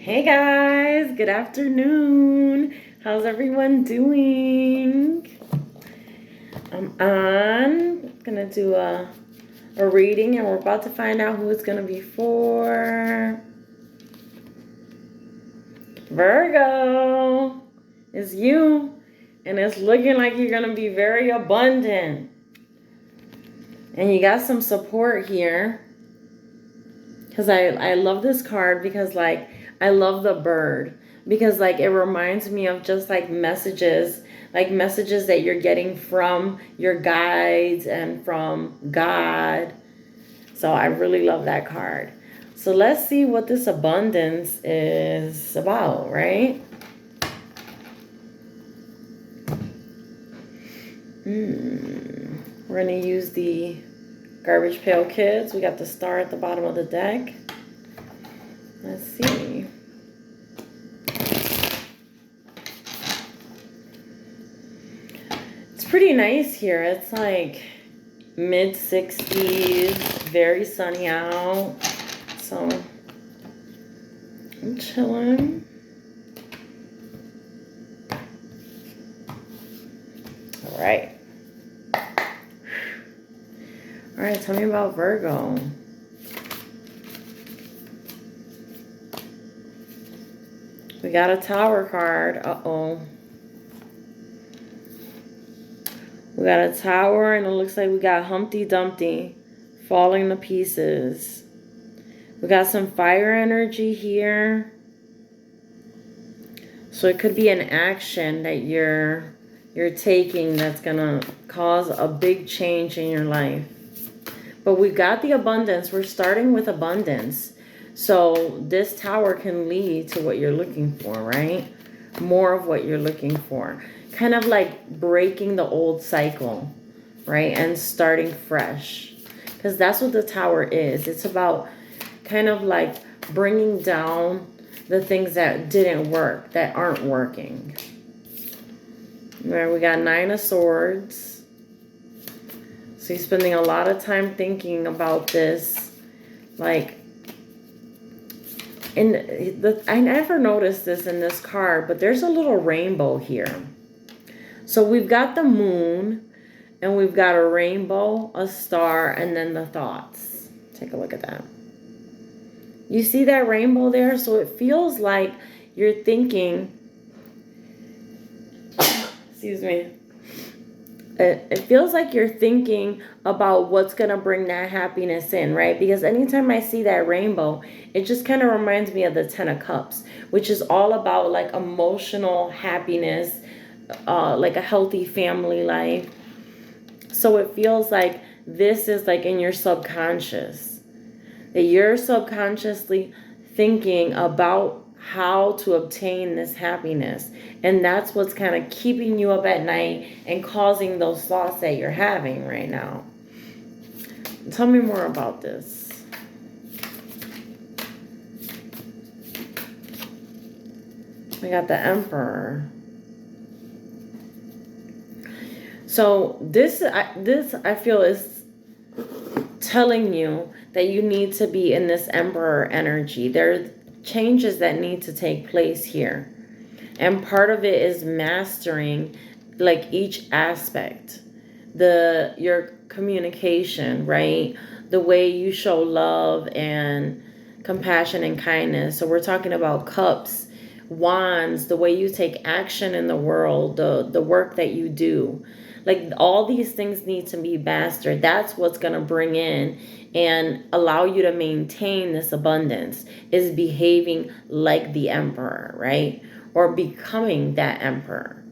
Hey guys, good afternoon. How's everyone doing? I'm gonna do a reading and we're about to find out who it's gonna be for. Virgo is you, and it's looking like you're gonna be very abundant. And you got some support here. Because I love this card because like I love the bird because like it reminds me of just like messages that you're getting from your guides and from God. So I really love that card. So let's see what this abundance is about, right? We're going to use the Garbage Pail Kids. We got the star at the bottom of the deck. Let's see. It's pretty nice here. It's like mid 60s, very sunny out. So I'm chilling. All right. All right, tell me about Virgo. We got a Tower card. Uh-oh. We got a Tower, and it looks like we got Humpty Dumpty falling to pieces. We got some fire energy here. So it could be an action that you're taking that's going to cause a big change in your life. But we got the abundance. We're starting with abundance. So this Tower can lead to what you're looking for, right? More of what you're looking for. Kind of like breaking the old cycle, right? And starting fresh. Because that's what the Tower is. It's about kind of like bringing down the things that didn't work, that aren't working. Right, we got Nine of Swords. So you're spending a lot of time thinking about this, like, I never noticed this in this card, but there's a little rainbow here. So we've got the moon, and we've got a rainbow, a star, and then the thoughts. Take a look at that. You see that rainbow there? So it feels like you're thinking, excuse me. It feels like you're thinking about what's going to bring that happiness in, right? Because anytime I see that rainbow, it just kind of reminds me of the Ten of Cups, which is all about like emotional happiness, like a healthy family life. So it feels like this is like in your subconscious, that you're subconsciously thinking about how to obtain this happiness. And that's what's kind of keeping you up at night and causing those thoughts that you're having right now. Tell me more about this. We got the Emperor. So this I feel is telling you that you need to be in this Emperor energy. There are changes that need to take place here. And part of it is mastering like each aspect. Your communication, right? The way you show love and compassion and kindness. So we're talking about cups, wands, the way you take action in the world, the work that you do. Like all these things need to be mastered. That's what's going to bring in and allow you to maintain this abundance, is behaving like the Emperor, right? Or becoming that Emperor.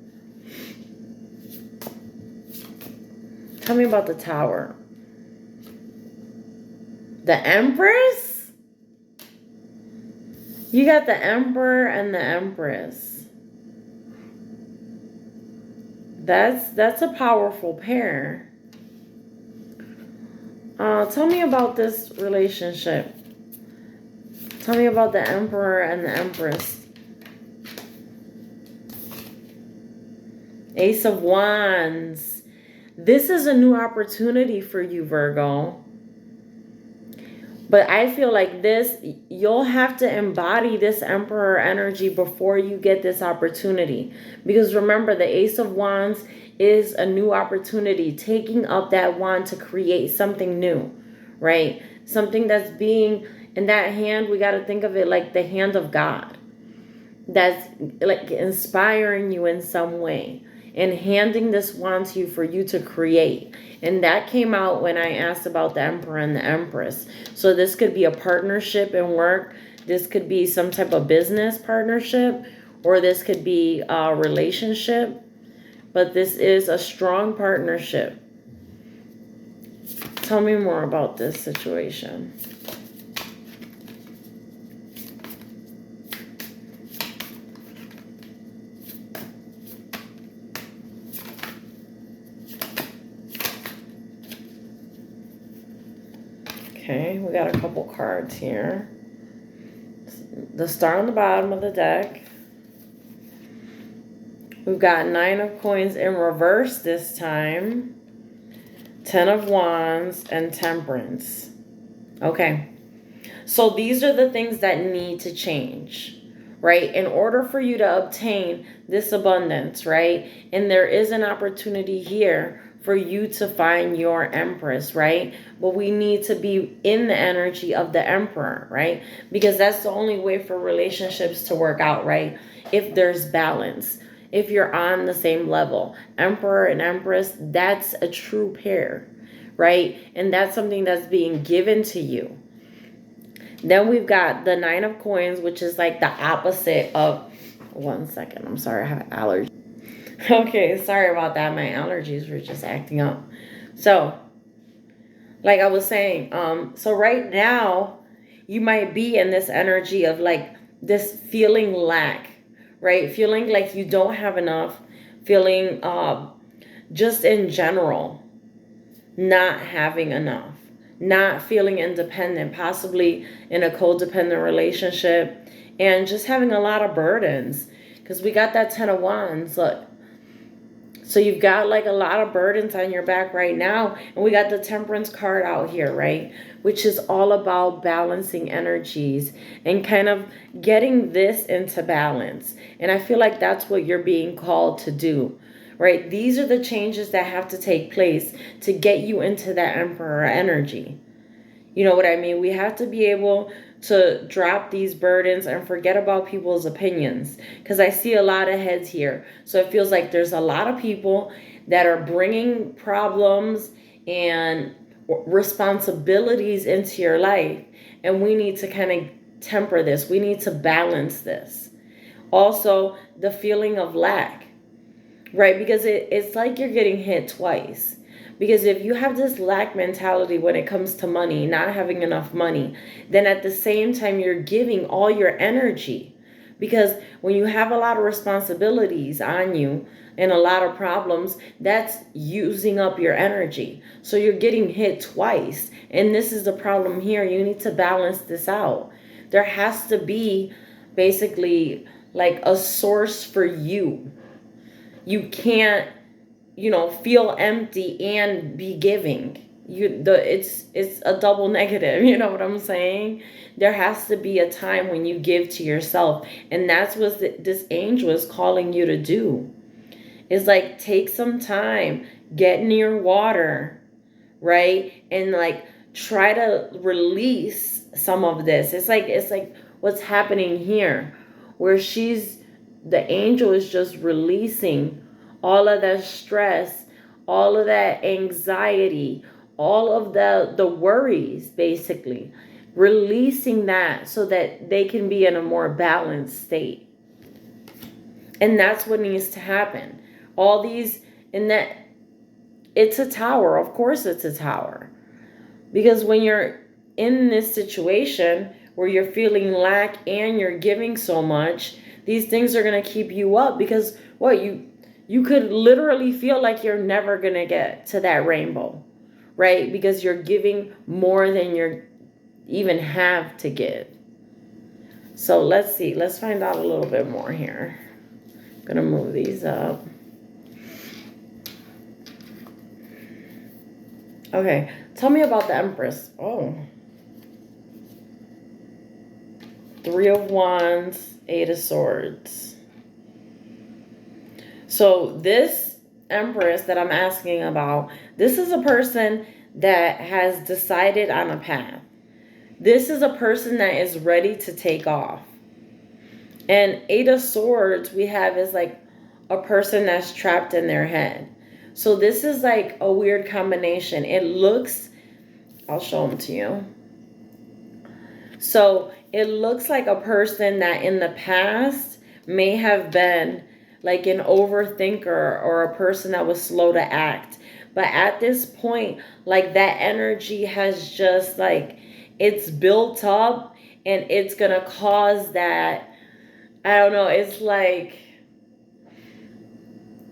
Tell me about the Tower. The Empress? You got the Emperor and the Empress. That's a powerful pair. Tell me about this relationship. Tell me about the Emperor and the Empress. Ace of Wands. This is a new opportunity for you, Virgo. But I feel like this, you'll have to embody this Emperor energy before you get this opportunity. Because remember, the Ace of Wands is a new opportunity, taking up that wand to create something new, right? Something that's being, in that hand, we got to think of it like the hand of God. That's like inspiring you in some way and handing this wand to you for you to create. And that came out when I asked about the Emperor and the Empress. So this could be a partnership in work. This could be some type of business partnership, or this could be a relationship. But this is a strong partnership. Tell me more about this situation. Okay, we got a couple cards here. The Star on the bottom of the deck. We've got 9 of Coins in reverse this time. 10 of Wands and Temperance. Okay. So these are the things that need to change, right? In order for you to obtain this abundance, right? And there is an opportunity here for you to find your Empress, right? But we need to be in the energy of the Emperor, right? Because that's the only way for relationships to work out, right? If there's balance, if you're on the same level. Emperor and Empress, that's a true pair, right? And that's something that's being given to you. Then we've got the 9 of Coins, which is like the opposite of... One second, I'm sorry, I have an allergy. Okay, sorry about that. My allergies were just acting up. So, like I was saying, so right now, you might be in this energy of like this feeling lack, right? Feeling like you don't have enough, feeling just in general, not having enough, not feeling independent, possibly in a codependent relationship, and just having a lot of burdens. Because we got that 10 of Wands, look. So you've got like a lot of burdens on your back right now. And we got the Temperance card out here, right? Which is all about balancing energies and kind of getting this into balance. And I feel like that's what you're being called to do, right? These are the changes that have to take place to get you into that Emperor energy. You know what I mean? We have to be able to drop these burdens and forget about people's opinions, because I see a lot of heads here. So it feels like there's a lot of people that are bringing problems and responsibilities into your life, and we need to kind of temper this. We need to balance this. Also, the feeling of lack, right? Because it's like you're getting hit twice. Because if you have this lack mentality when it comes to money, not having enough money, then at the same time, you're giving all your energy. Because when you have a lot of responsibilities on you and a lot of problems, that's using up your energy. So you're getting hit twice. And this is the problem here. You need to balance this out. There has to be basically like a source for you. You can't, feel empty and be giving. It's a double negative, you know what I'm saying? There has to be a time when you give to yourself, and that's what this angel is calling you to do. It's like, take some time, get near water, right? And like try to release some of this. It's like what's happening here, where the angel is just releasing all of that stress, all of that anxiety, all of the worries, basically. Releasing that so that they can be in a more balanced state. And that's what needs to happen. All these, and that, it's a tower. Of course it's a tower. Because when you're in this situation where you're feeling lack and you're giving so much, these things are going to keep you up, because you could literally feel like you're never going to get to that rainbow, right? Because you're giving more than you even have to give. So let's see. Let's find out a little bit more here. I'm going to move these up. Okay. Tell me about the Empress. Oh. Three of Wands, Eight of Swords. So this Empress that I'm asking about, this is a person that has decided on a path. This is a person that is ready to take off. And Eight of Swords we have is like a person that's trapped in their head. So this is like a weird combination. It looks, I'll show them to you. So it looks like a person that in the past may have been like an overthinker or a person that was slow to act. But at this point, like that energy has just like, it's built up and it's going to cause that, I don't know, it's like,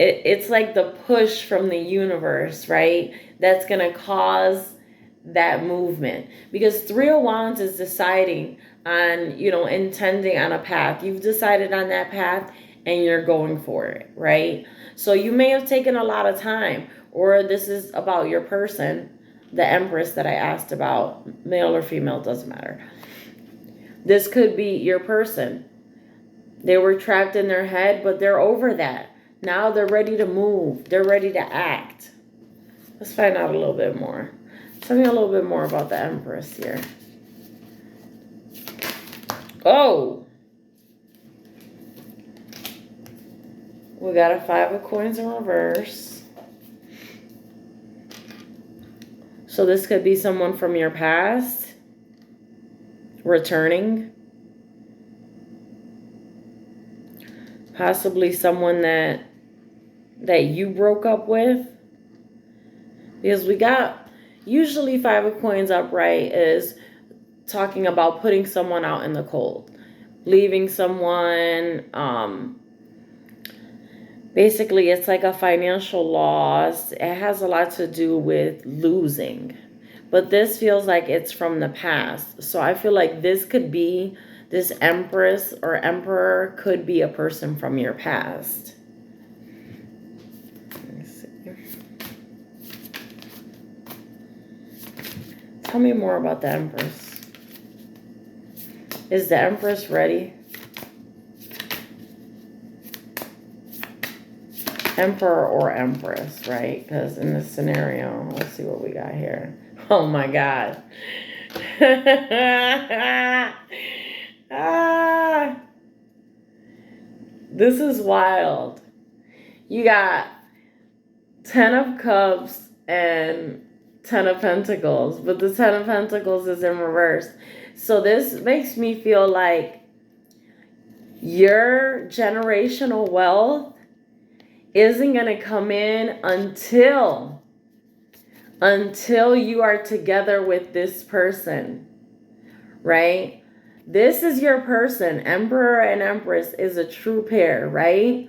it's like the push from the universe, right? That's going to cause that movement. Because Three of Wands is deciding on, intending on a path. You've decided on that path and you're going for it, right? So you may have taken a lot of time, or this is about your person, the Empress that I asked about, male or female, doesn't matter. This could be your person. They were trapped in their head, but they're over that. Now they're ready to move. They're ready to act. Let's find out a little bit more. Tell me a little bit more about the Empress here. Oh! We got a Five of Coins in reverse. So this could be someone from your past returning. Possibly someone that you broke up with. Because we got, usually Five of Coins upright is talking about putting someone out in the cold. Leaving someone, basically it's like a financial loss. It has a lot to do with losing. But this feels like it's from the past. So I feel like this could be, this Empress or Emperor could be a person from your past. Let me see. Tell me more about the Empress. Is the Empress ready? Emperor or Empress, right? Because in this scenario, let's see what we got here. Oh my God. This is wild. You got 10 of Cups and 10 of Pentacles, but the 10 of Pentacles is in reverse. So this makes me feel like your generational wealth isn't going to come in until you are together with this person, right? This is your person. Emperor and Empress is a true pair, right?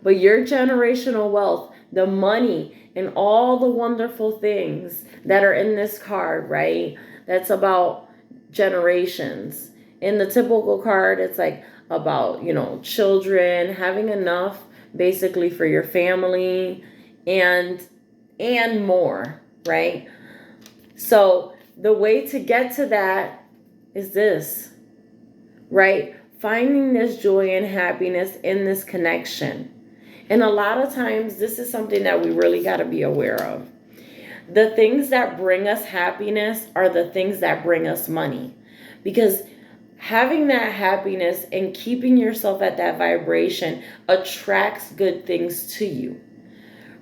But your generational wealth, the money, and all the wonderful things that are in this card, right? That's about generations. In the typical card, it's like about, children, having enough basically for your family and more, right? So the way to get to that is this, right? Finding this joy and happiness in this connection. And a lot of times this is something that we really got to be aware of. The things that bring us happiness are the things that bring us money. Because having that happiness and keeping yourself at that vibration attracts good things to you,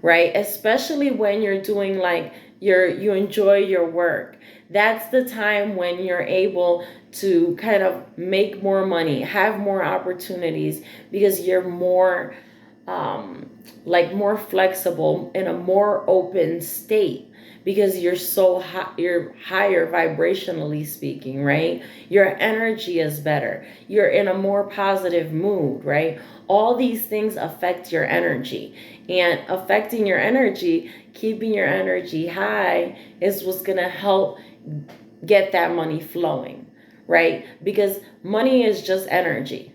right? Especially when you're doing like you enjoy your work. That's the time when you're able to kind of make more money, have more opportunities, because you're more more flexible, in a more open state, because you're so high, you're higher vibrationally speaking, right? Your energy is better. You're in a more positive mood, right? All these things affect your energy, and affecting your energy, keeping your energy high is what's going to help get that money flowing, right? Because money is just energy,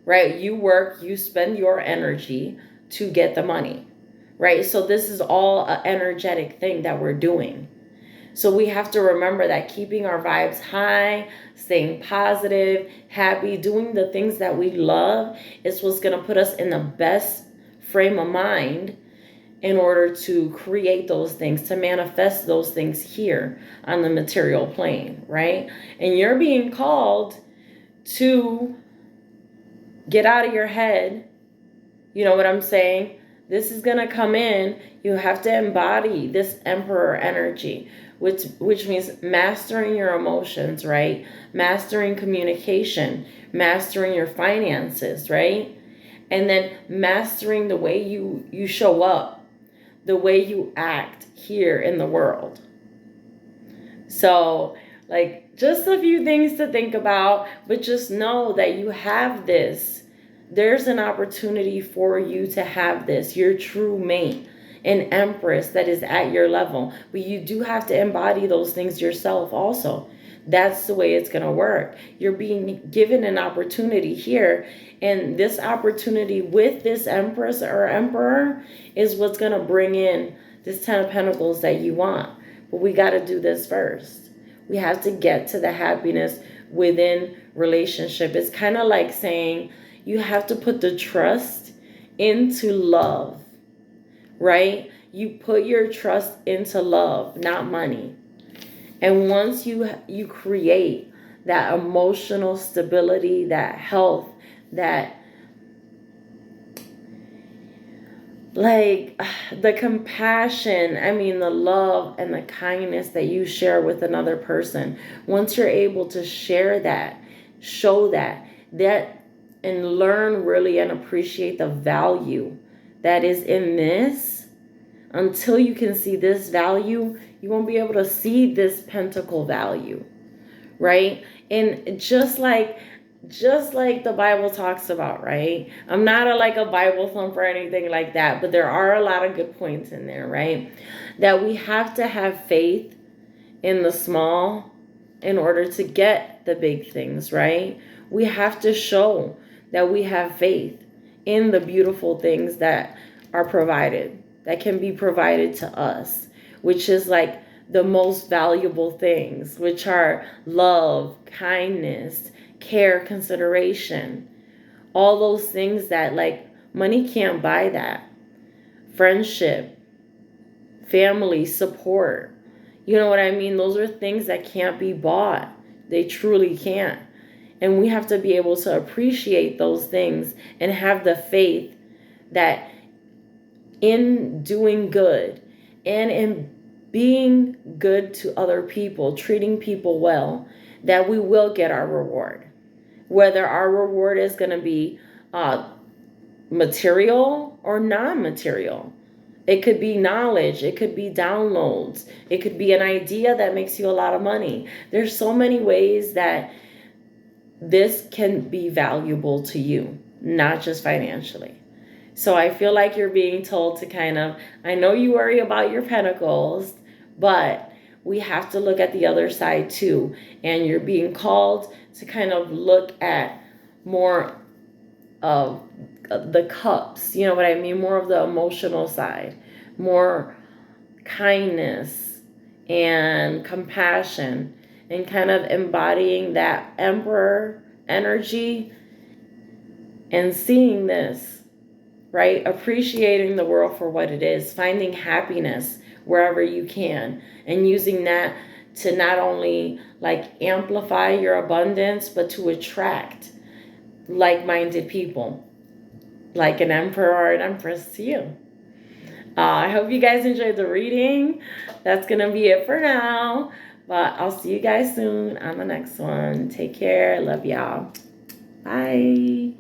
right? You work, you spend your energy to get the money, right? So this is all an energetic thing that we're doing. So we have to remember that keeping our vibes high, staying positive, happy, doing the things that we love is what's going to put us in the best frame of mind in order to create those things, to manifest those things here on the material plane, right? And you're being called to get out of your head. You know what I'm saying? This is going to come in. You have to embody this emperor energy, which means mastering your emotions, right? Mastering communication, mastering your finances, right? And then mastering the way you show up, the way you act here in the world. So, like, just a few things to think about, but just know that you have this. There's an opportunity for you to have this, your true mate, an empress that is at your level. But you do have to embody those things yourself also. That's the way it's going to work. You're being given an opportunity here. And this opportunity with this empress or emperor is what's going to bring in this 10 of Pentacles that you want. But we got to do this first. We have to get to the happiness within relationship. It's kind of like saying you have to put the trust into love, right? You put your trust into love, not money. And once you create that emotional stability, that health, that like the compassion, the love and the kindness that you share with another person, once you're able to share that, show that and learn really and appreciate the value that is in this, until you can see this value, you won't be able to see this pentacle value, right? And just like the Bible talks about, right? I'm not a Bible thumper or anything like that, but there are a lot of good points in there, right? That we have to have faith in the small in order to get the big things, right? We have to show that we have faith in the beautiful things that are provided, that can be provided to us, which is like the most valuable things, which are love, kindness, care, consideration, all those things that like money can't buy that. Friendship, family, support. You know what I mean? Those are things that can't be bought. They truly can't. And we have to be able to appreciate those things and have the faith that in doing good and in being good to other people, treating people well, that we will get our reward. Whether our reward is going to be material or non-material. It could be knowledge. It could be downloads. It could be an idea that makes you a lot of money. There's so many ways that this can be valuable to you, not just financially. So I feel like you're being told to I know you worry about your pentacles, but we have to look at the other side too. And you're being called to look at more of the cups, you know what I mean? More of the emotional side, more kindness and compassion, and embodying that emperor energy and seeing this, right? Appreciating the world for what it is, finding happiness wherever you can, and using that to not only amplify your abundance, but to attract like-minded people, like an emperor or an empress to you. I hope you guys enjoyed the reading. That's going to be it for now. But I'll see you guys soon on the next one. Take care. Love y'all. Bye.